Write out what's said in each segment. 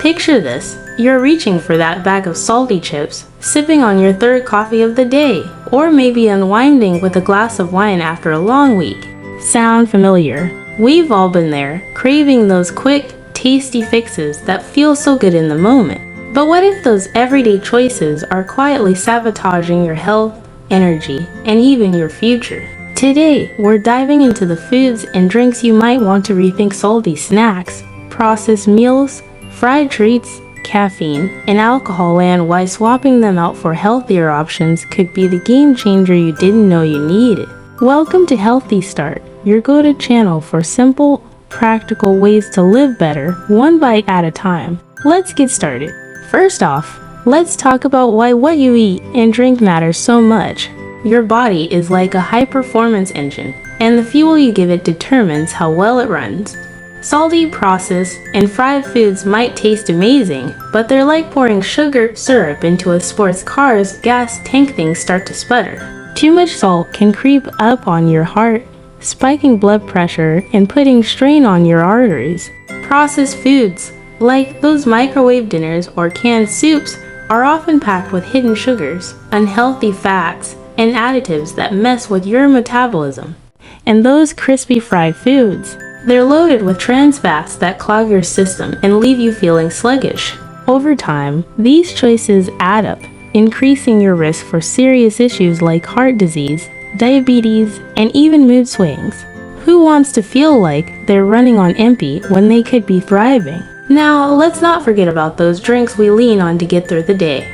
Picture this. You're reaching for that bag of salty chips, sipping on your third coffee of the day, or maybe unwinding with a glass of wine after a long week. Sound familiar? We've all been there, craving those quick, tasty fixes that feel so good in the moment. But what if those everyday choices are quietly sabotaging your health, energy, and even your future? Today, we're diving into the foods and drinks you might want to rethink: salty snacks, processed meals, fried treats, caffeine, and alcohol, and why swapping them out for healthier options could be the game changer you didn't know you needed. Welcome to Healthy Start, your go-to channel for simple, practical ways to live better, one bite at a time. Let's get started. First off, let's talk about why what you eat and drink matters so much. Your body is like a high-performance engine, and the fuel you give it determines how well it runs. Salty, processed, and fried foods might taste amazing, but they're like pouring sugar syrup into a sports car's gas tank. Things start to sputter. Too much salt can creep up on your heart, spiking blood pressure and putting strain on your arteries. Processed foods, like those microwave dinners or canned soups, are often packed with hidden sugars, unhealthy fats, and additives that mess with your metabolism. And those crispy fried foods, they're loaded with trans fats that clog your system and leave you feeling sluggish. Over time, these choices add up, increasing your risk for serious issues like heart disease, diabetes, and even mood swings. Who wants to feel like they're running on empty when they could be thriving? Now, let's not forget about those drinks we lean on to get through the day.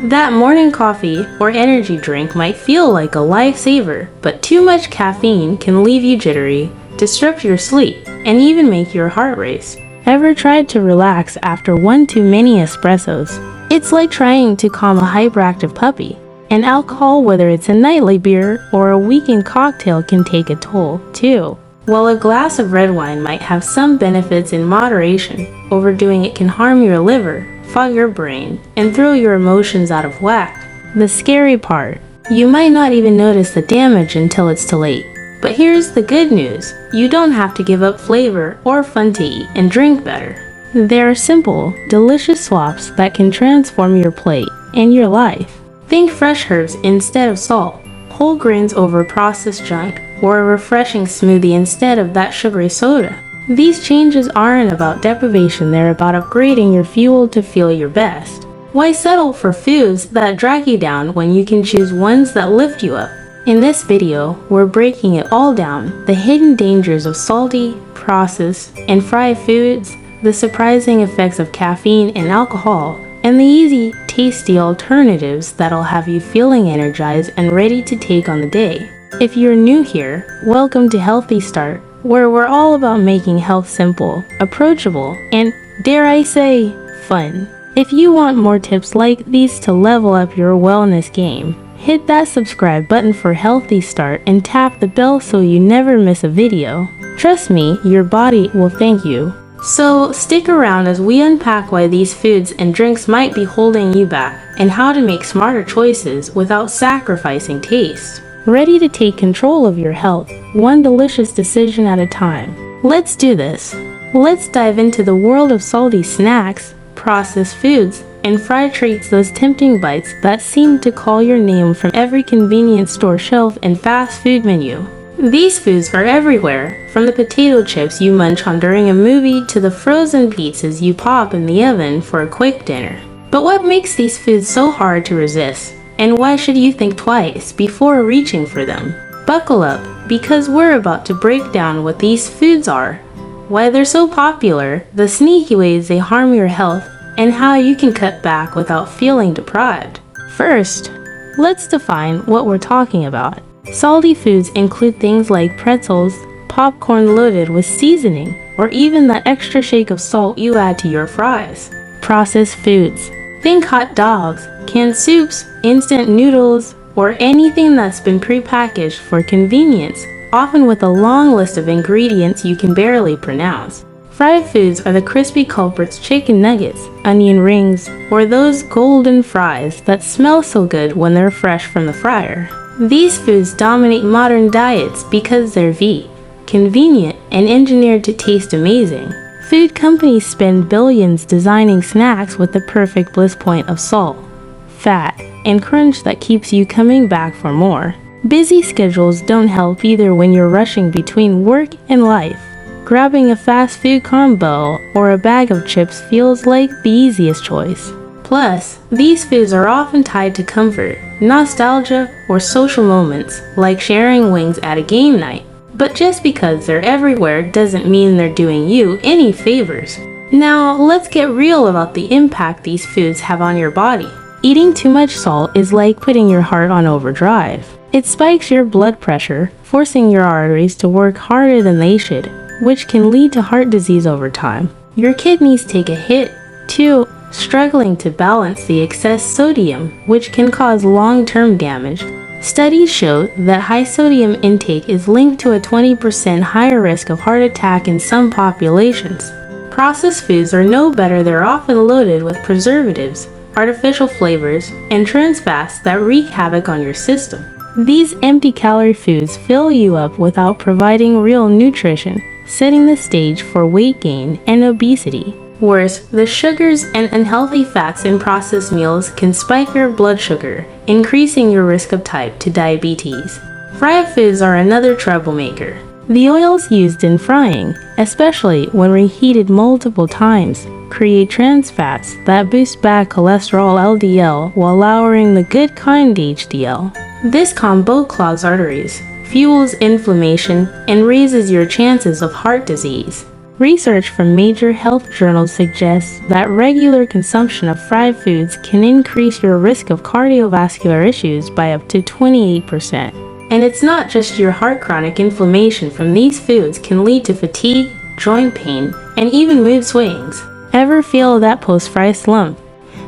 That morning coffee or energy drink might feel like a lifesaver, but too much caffeine can leave you jittery, disrupt your sleep, and even make your heart race. Ever tried to relax after one too many espressos? It's like trying to calm a hyperactive puppy. And alcohol, whether it's a nightly beer or a weekend cocktail, can take a toll, too. While a glass of red wine might have some benefits in moderation, overdoing it can harm your liver, fog your brain, and throw your emotions out of whack. The scary part, you might not even notice the damage until it's too late. But here's the good news, you don't have to give up flavor or fun to eat and drink better. There are simple, delicious swaps that can transform your plate and your life. Think fresh herbs instead of salt, whole grains over processed junk, or a refreshing smoothie instead of that sugary soda. These changes aren't about deprivation, they're about upgrading your fuel to feel your best. Why settle for foods that drag you down when you can choose ones that lift you up? In this video, we're breaking it all down: the hidden dangers of salty, processed, and fried foods, the surprising effects of caffeine and alcohol, and the easy, tasty alternatives that'll have you feeling energized and ready to take on the day. If you're new here, welcome to Healthy Start, where we're all about making health simple, approachable, and, dare I say, fun. If you want more tips like these to level up your wellness game, hit that subscribe button for Healthy Start and tap the bell so you never miss a video. Trust me, your body will thank you. So stick around as we unpack why these foods and drinks might be holding you back and how to make smarter choices without sacrificing taste. Ready to take control of your health, one delicious decision at a time. Let's do this. Let's dive into the world of salty snacks, processed foods, and fried treats, those tempting bites that seem to call your name from every convenience store shelf and fast food menu. These foods are everywhere, from the potato chips you munch on during a movie to the frozen pizzas you pop in the oven for a quick dinner. But what makes these foods so hard to resist? And why should you think twice before reaching for them? Buckle up, because we're about to break down what these foods are, why they're so popular, the sneaky ways they harm your health, and how you can cut back without feeling deprived. First, let's define what we're talking about. Salty foods include things like pretzels, popcorn loaded with seasoning, or even that extra shake of salt you add to your fries. Processed foods. Think hot dogs, canned soups, instant noodles, or anything that's been prepackaged for convenience, often with a long list of ingredients you can barely pronounce. Fried foods are the crispy culprits: chicken nuggets, onion rings, or those golden fries that smell so good when they're fresh from the fryer. These foods dominate modern diets because they're convenient, and engineered to taste amazing. Food companies spend billions designing snacks with the perfect bliss point of salt, fat, and crunch that keeps you coming back for more. Busy schedules don't help either when you're rushing between work and life. Grabbing a fast food combo or a bag of chips feels like the easiest choice. Plus, these foods are often tied to comfort, nostalgia, or social moments, like sharing wings at a game night. But just because they're everywhere doesn't mean they're doing you any favors. Now, let's get real about the impact these foods have on your body. Eating too much salt is like putting your heart on overdrive. It spikes your blood pressure, forcing your arteries to work harder than they should, which can lead to heart disease over time. Your kidneys take a hit, too, struggling to balance the excess sodium, which can cause long-term damage. Studies show that high sodium intake is linked to a 20% higher risk of heart attack in some populations. Processed foods are no better. They're often loaded with preservatives, artificial flavors, and trans fats that wreak havoc on your system. These empty-calorie foods fill you up without providing real nutrition, setting the stage for weight gain and obesity. Worse, the sugars and unhealthy fats in processed meals can spike your blood sugar, increasing your risk of type 2 diabetes. Fried foods are another troublemaker. The oils used in frying, especially when reheated multiple times, create trans fats that boost bad cholesterol LDL while lowering the good kind HDL. This combo clogs arteries, fuels inflammation, and raises your chances of heart disease. Research from major health journals suggests that regular consumption of fried foods can increase your risk of cardiovascular issues by up to 28%. And it's not just your heart. Chronic inflammation from these foods can lead to fatigue, joint pain, and even mood swings. Ever feel that post-fry slump?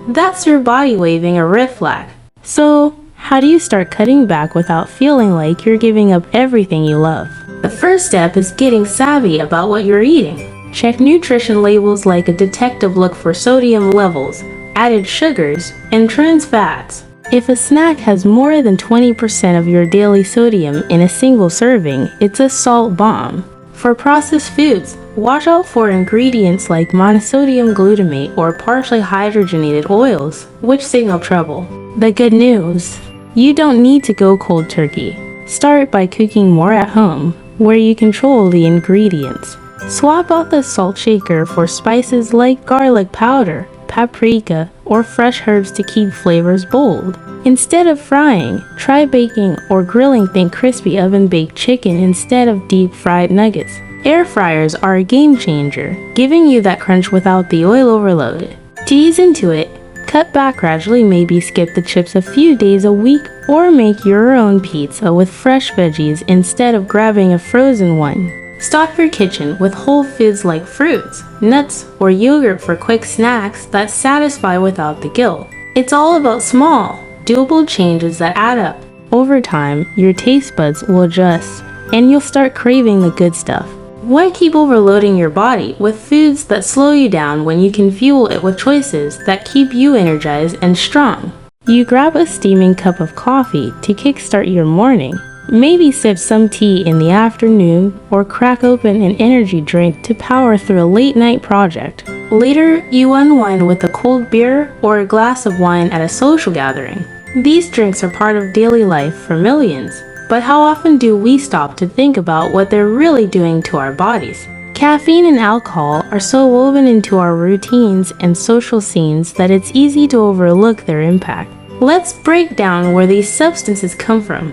That's your body waving a red flag. So, how do you start cutting back without feeling like you're giving up everything you love? The first step is getting savvy about what you're eating. Check nutrition labels like a detective. Look for sodium levels, added sugars, and trans fats. If a snack has more than 20% of your daily sodium in a single serving, it's a salt bomb. For processed foods, watch out for ingredients like monosodium glutamate or partially hydrogenated oils, which signal trouble. The good news: you don't need to go cold turkey. Start by cooking more at home, where you control the ingredients. Swap out the salt shaker for spices like garlic powder, paprika, or fresh herbs to keep flavors bold. Instead of frying, try baking or grilling. Think crispy oven-baked chicken instead of deep-fried nuggets. Air fryers are a game changer, giving you that crunch without the oil overload. To ease into it, cut back gradually. Maybe skip the chips a few days a week, or make your own pizza with fresh veggies instead of grabbing a frozen one. Stock your kitchen with whole foods like fruits, nuts, or yogurt for quick snacks that satisfy without the guilt. It's all about small, doable changes that add up. Over time, your taste buds will adjust, and you'll start craving the good stuff. Why keep overloading your body with foods that slow you down when you can fuel it with choices that keep you energized and strong? You grab a steaming cup of coffee to kickstart your morning. Maybe sip some tea in the afternoon, or crack open an energy drink to power through a late-night project. Later, you unwind with a cold beer or a glass of wine at a social gathering. These drinks are part of daily life for millions, but how often do we stop to think about what they're really doing to our bodies? Caffeine and alcohol are so woven into our routines and social scenes that it's easy to overlook their impact. Let's break down where these substances come from,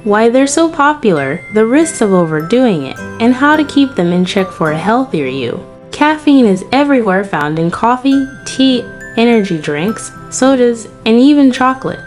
why they're so popular, the risks of overdoing it, and how to keep them in check for a healthier you. Caffeine is everywhere, found in coffee, tea, energy drinks, sodas, and even chocolate.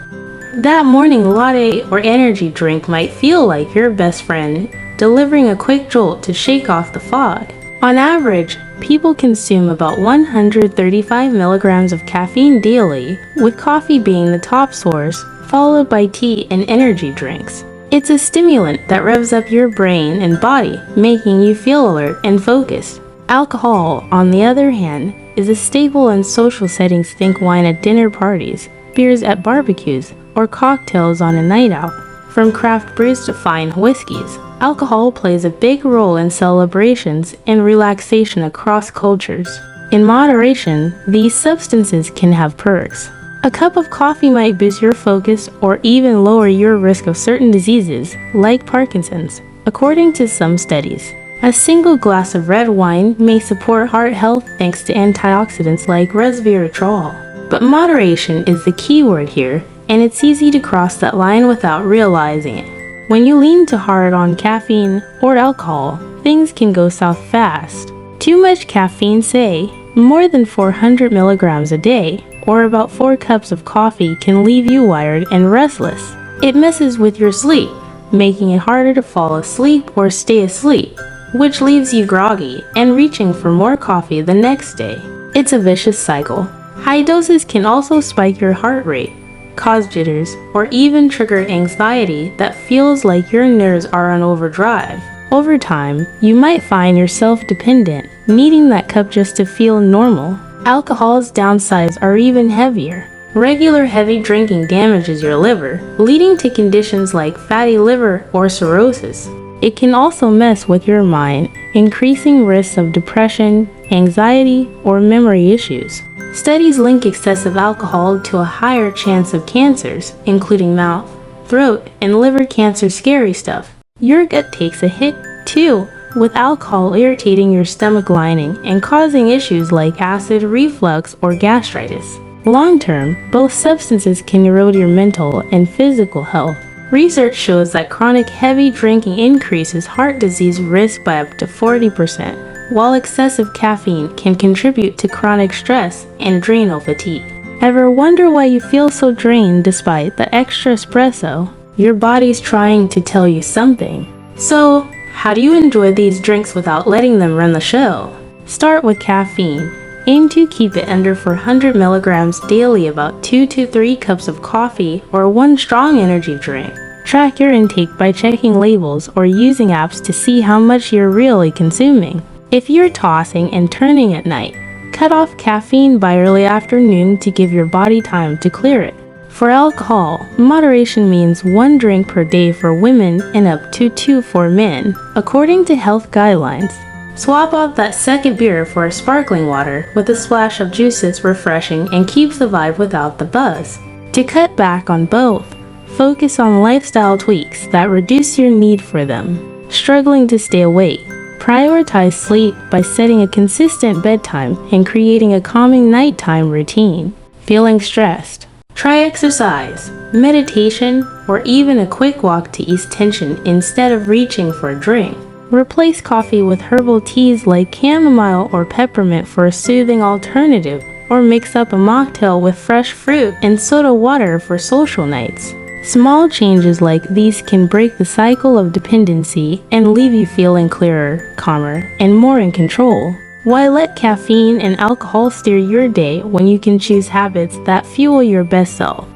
That morning latte or energy drink might feel like your best friend, delivering a quick jolt to shake off the fog. On average, people consume about 135 milligrams of caffeine daily, with coffee being the top source, followed by tea and energy drinks. It's a stimulant that revs up your brain and body, making you feel alert and focused. Alcohol, on the other hand, is a staple in social settings. Think wine at dinner parties, beers at barbecues, or cocktails on a night out. From craft brews to fine whiskeys, Alcohol plays a big role in celebrations and relaxation across cultures. In moderation, these substances can have perks. A cup of coffee might boost your focus or even lower your risk of certain diseases, like Parkinson's, according to some studies. A single glass of red wine may support heart health thanks to antioxidants like resveratrol. But moderation is the key word here, and it's easy to cross that line without realizing it. When you lean too hard on caffeine or alcohol, things can go south fast. Too much caffeine, say, more than 400 milligrams a day, or about 4 cups of coffee, can leave you wired and restless. It messes with your sleep, making it harder to fall asleep or stay asleep, which leaves you groggy and reaching for more coffee the next day. It's a vicious cycle. High doses can also spike your heart rate, cause jitters, or even trigger anxiety that feels like your nerves are on overdrive. Over time, you might find yourself dependent, needing that cup just to feel normal. Alcohol's downsides are even heavier. Regular heavy drinking damages your liver, leading to conditions like fatty liver or cirrhosis. It can also mess with your mind, increasing risks of depression, anxiety, or memory issues. Studies link excessive alcohol to a higher chance of cancers, including mouth, throat, and liver cancer. Scary stuff. Your gut takes a hit, too, with alcohol irritating your stomach lining and causing issues like acid reflux or gastritis. Long-term, both substances can erode your mental and physical health. Research shows that chronic heavy drinking increases heart disease risk by up to 40%. While excessive caffeine can contribute to chronic stress and adrenal fatigue. Ever wonder why you feel so drained despite the extra espresso? Your body's trying to tell you something. So, how do you enjoy these drinks without letting them run the show? Start with caffeine. Aim to keep it under 400 milligrams daily, about 2 to 3 cups of coffee or 1 strong energy drink. Track your intake by checking labels or using apps to see how much you're really consuming. If you're tossing and turning at night, cut off caffeine by early afternoon to give your body time to clear it. For alcohol, moderation means 1 drink per day for women and up to 2 for men, according to health guidelines. Swap out that second beer for a sparkling water with a splash of juice. It's refreshing and keeps the vibe without the buzz. To cut back on both, focus on lifestyle tweaks that reduce your need for them. Struggling to stay awake? Prioritize sleep by setting a consistent bedtime and creating a calming nighttime routine. Feeling stressed? Try exercise, meditation, or even a quick walk to ease tension instead of reaching for a drink. Replace coffee with herbal teas like chamomile or peppermint for a soothing alternative, or mix up a mocktail with fresh fruit and soda water for social nights. Small changes like these can break the cycle of dependency and leave you feeling clearer, calmer, and more in control. Why let caffeine and alcohol steer your day when you can choose habits that fuel your best self?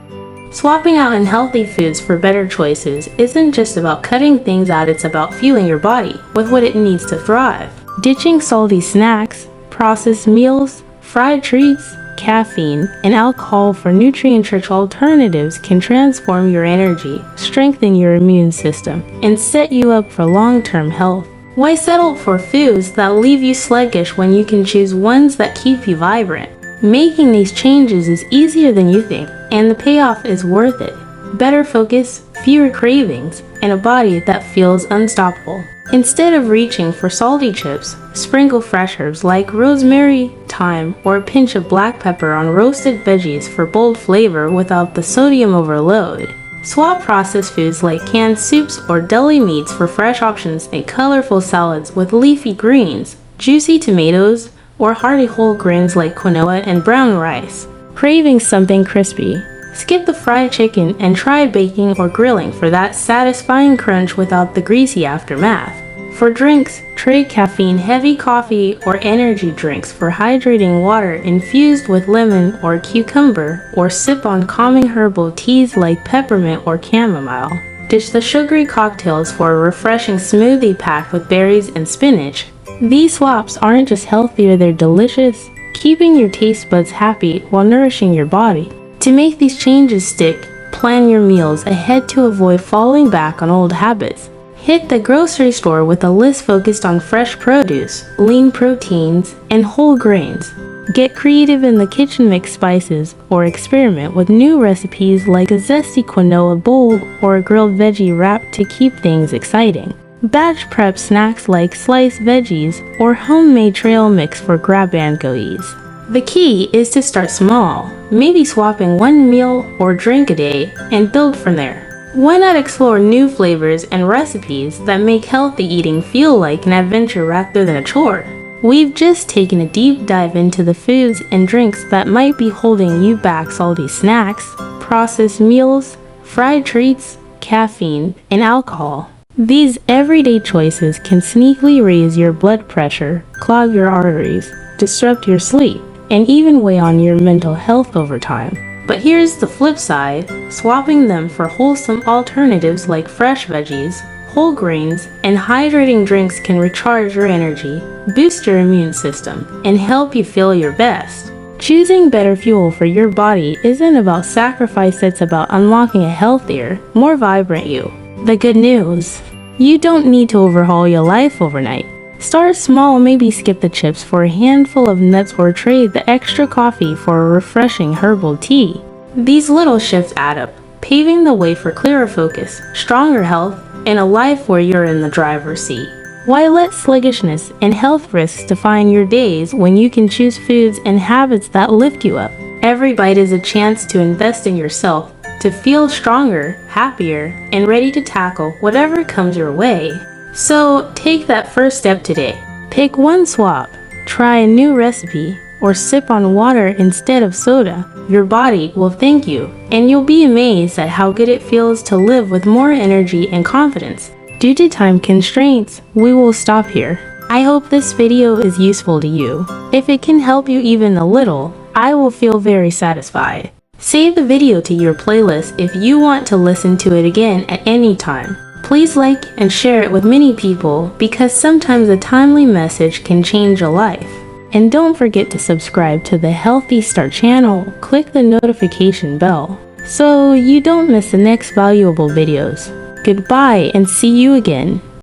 Swapping out unhealthy foods for better choices isn't just about cutting things out, it's about fueling your body with what it needs to thrive. Ditching salty snacks, processed meals, fried treats, caffeine, and alcohol for nutrient-rich alternatives can transform your energy, strengthen your immune system, and set you up for long-term health. Why settle for foods that leave you sluggish when you can choose ones that keep you vibrant? Making these changes is easier than you think, and the payoff is worth it. Better focus, fewer cravings, and a body that feels unstoppable. Instead of reaching for salty chips, sprinkle fresh herbs like rosemary, thyme, or a pinch of black pepper on roasted veggies for bold flavor without the sodium overload. Swap processed foods like canned soups or deli meats for fresh options and colorful salads with leafy greens, juicy tomatoes, or hearty whole grains like quinoa and brown rice. Craving something crispy? Skip the fried chicken and try baking or grilling for that satisfying crunch without the greasy aftermath. For drinks, trade caffeine-heavy coffee or energy drinks for hydrating water infused with lemon or cucumber, or sip on calming herbal teas like peppermint or chamomile. Ditch the sugary cocktails for a refreshing smoothie packed with berries and spinach. These swaps aren't just healthier, they're delicious, keeping your taste buds happy while nourishing your body. To make these changes stick, plan your meals ahead to avoid falling back on old habits. Hit the grocery store with a list focused on fresh produce, lean proteins, and whole grains. Get creative in the kitchen, mix spices, or experiment with new recipes like a zesty quinoa bowl or a grilled veggie wrap to keep things exciting. Batch prep snacks like sliced veggies or homemade trail mix for grab-and-go ease. The key is to start small, maybe swapping one meal or drink a day, and build from there. Why not explore new flavors and recipes that make healthy eating feel like an adventure rather than a chore? We've just taken a deep dive into the foods and drinks that might be holding you back: salty snacks, processed meals, fried treats, caffeine, and alcohol. These everyday choices can sneakily raise your blood pressure, clog your arteries, disrupt your sleep, and even weigh on your mental health over time. But here's the flip side: swapping them for wholesome alternatives like fresh veggies, whole grains, and hydrating drinks can recharge your energy, boost your immune system, and help you feel your best. Choosing better fuel for your body isn't about sacrifice, it's about unlocking a healthier, more vibrant you. The good news: you don't need to overhaul your life overnight. Start small, maybe skip the chips for a handful of nuts or trade the extra coffee for a refreshing herbal tea. These little shifts add up, paving the way for clearer focus, stronger health, and a life where you're in the driver's seat. Why let sluggishness and health risks define your days when you can choose foods and habits that lift you up? Every bite is a chance to invest in yourself, to feel stronger, happier, and ready to tackle whatever comes your way. So take that first step today. Pick one swap, try a new recipe, or sip on water instead of soda. Your body will thank you, and you'll be amazed at how good it feels to live with more energy and confidence. Due to time constraints, we will stop here. I hope this video is useful to you. If it can help you even a little, I will feel very satisfied. Save the video to your playlist if you want to listen to it again at any time. Please like and share it with many people, because sometimes a timely message can change a life. And don't forget to subscribe to the Healthy Start channel. Click the notification bell so you don't miss the next valuable videos. Goodbye and see you again.